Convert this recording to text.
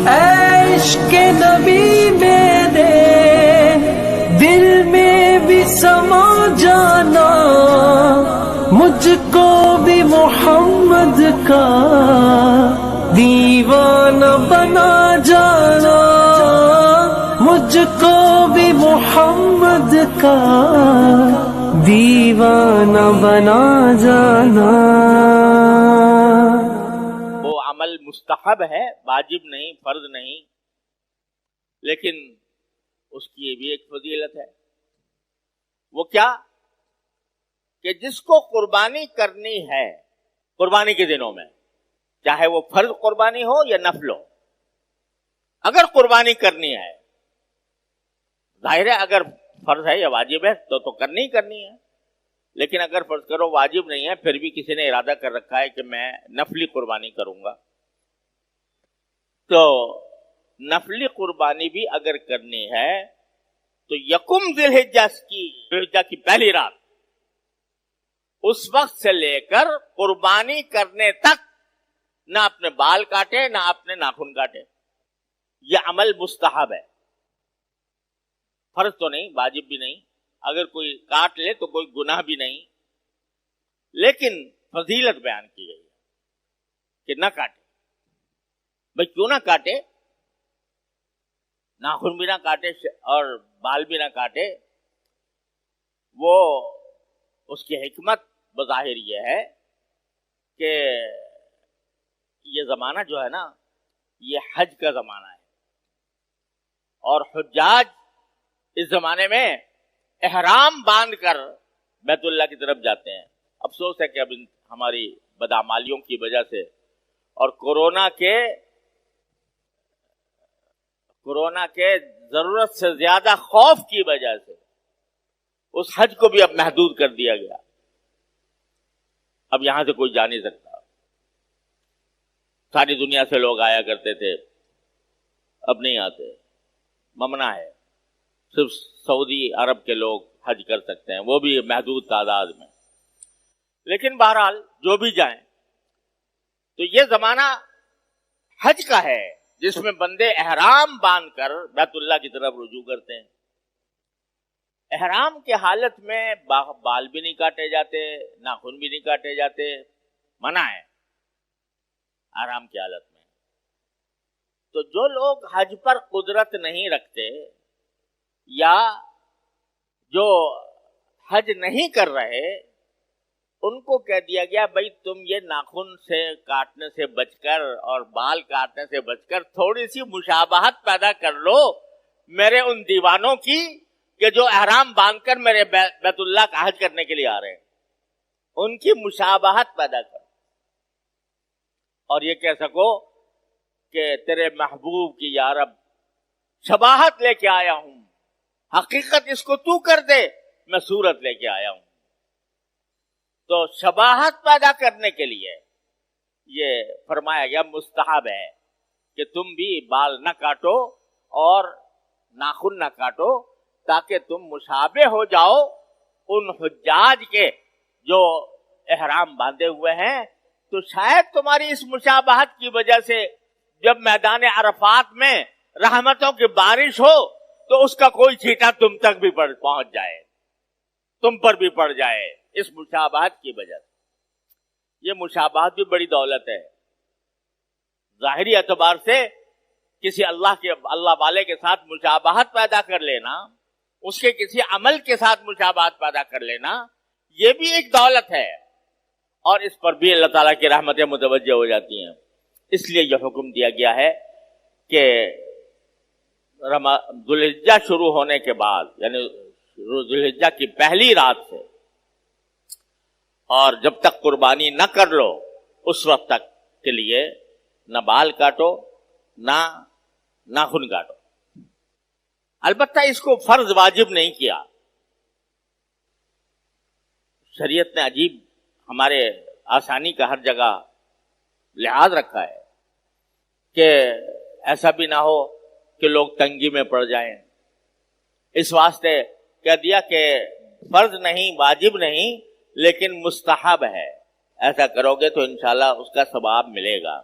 عشق نبی میرے دل میں بھی سما جانا، مجھ کو بھی محمد کا دیوانہ بنا جانا، مجھ کو بھی محمد کا دیوانہ بنا جانا۔ وہ عمل مستحب ہے، واجب نہیں، فرض نہیں، لیکن اس کی بھی ایک فضیلت ہے۔ وہ کیا کہ جس کو قربانی کرنی ہے قربانی کے دنوں میں، چاہے وہ فرض قربانی ہو یا نفل ہو، اگر قربانی کرنی ہے، ظاہر ہے اگر فرض ہے یا واجب ہے تو کرنی ہی کرنی ہے، لیکن اگر فرض کرو واجب نہیں ہے پھر بھی کسی نے ارادہ کر رکھا ہے کہ میں نفلی قربانی کروں گا، تو نفلی قربانی بھی اگر کرنی ہے تو یکم ذی الحجہ کی پہلی رات، اس وقت سے لے کر قربانی کرنے تک نہ اپنے بال کاٹے نہ اپنے ناخن کاٹے۔ یہ عمل مستحب ہے، فرض تو نہیں، واجب بھی نہیں، اگر کوئی کاٹ لے تو کوئی گناہ بھی نہیں، لیکن فضیلت بیان کی گئی ہے کہ نہ کاٹے۔ بھئی کیوں نہ کاٹے؟ ناخن بھی نہ کاٹے اور بال بھی نہ کاٹے، وہ اس کی حکمت بظاہر یہ ہے کہ یہ زمانہ جو ہے نا یہ حج کا زمانہ ہے، اور حجاج اس زمانے میں احرام باندھ کر بیت اللہ کی طرف جاتے ہیں۔ افسوس ہے کہ اب ہماری بدعمالیوں کی وجہ سے اور کورونا کے ضرورت سے زیادہ خوف کی وجہ سے اس حج کو بھی اب محدود کر دیا گیا، اب یہاں سے کوئی جا نہیں سکتا۔ ساری دنیا سے لوگ آیا کرتے تھے، اب نہیں آتے، ممنوع ہے، صرف سعودی عرب کے لوگ حج کر سکتے ہیں، وہ بھی محدود تعداد میں۔ لیکن بہرحال جو بھی جائیں تو یہ زمانہ حج کا ہے جس میں بندے احرام باندھ کر بیت اللہ کی طرف رجوع کرتے ہیں۔ احرام کی حالت میں بال بھی نہیں کاٹے جاتے، ناخن بھی نہیں کاٹے جاتے، منع ہے احرام کی حالت میں۔ تو جو لوگ حج پر قدرت نہیں رکھتے یا جو حج نہیں کر رہے، ان کو کہہ دیا گیا بھائی تم یہ ناخن سے کاٹنے سے بچ کر اور بال کاٹنے سے بچ کر تھوڑی سی مشابہت پیدا کر لو میرے ان دیوانوں کی کہ جو احرام باندھ کر میرے بیت اللہ کا حج کرنے کے لیے آ رہے ہیں، ان کی مشابہت پیدا کرو اور یہ کہہ سکو کہ تیرے محبوب کی یا رب شباہت لے کے آیا ہوں، حقیقت اس کو تو کر دے، میں صورت لے کے آیا ہوں۔ تو شباہت پیدا کرنے کے لیے یہ فرمایا گیا مستحب ہے کہ تم بھی بال نہ کاٹو اور ناخن نہ کاٹو تاکہ تم مشابہ ہو جاؤ ان حجاج کے جو احرام باندھے ہوئے ہیں۔ تو شاید تمہاری اس مشابہت کی وجہ سے جب میدان عرفات میں رحمتوں کی بارش ہو تو اس کا کوئی چھیٹا تم تک بھی پہنچ جائے، تم پر بھی پڑ جائے اس مشابہت کی وجہ سے۔ یہ مشابہت بھی بڑی دولت ہے۔ ظاہری اعتبار سے کسی اللہ والے کے ساتھ مشابہت پیدا کر لینا، اس کے کسی عمل کے ساتھ مشابہت پیدا کر لینا، یہ بھی ایک دولت ہے، اور اس پر بھی اللہ تعالیٰ کی رحمتیں متوجہ ہو جاتی ہیں۔ اس لیے یہ حکم دیا گیا ہے کہ ذو الحجہ شروع ہونے کے بعد، یعنی ذو الحجہ کی پہلی رات سے اور جب تک قربانی نہ کر لو اس وقت تک کے لیے نہ بال کاٹو نہ ناخن کاٹو۔ البتہ اس کو فرض واجب نہیں کیا، شریعت نے عجیب ہمارے آسانی کا ہر جگہ لحاظ رکھا ہے کہ ایسا بھی نہ ہو کہ لوگ تنگی میں پڑ جائیں، اس واسطے کہہ دیا کہ فرض نہیں، واجب نہیں، لیکن مستحب ہے، ایسا کرو گے تو انشاءاللہ اس کا ثواب ملے گا۔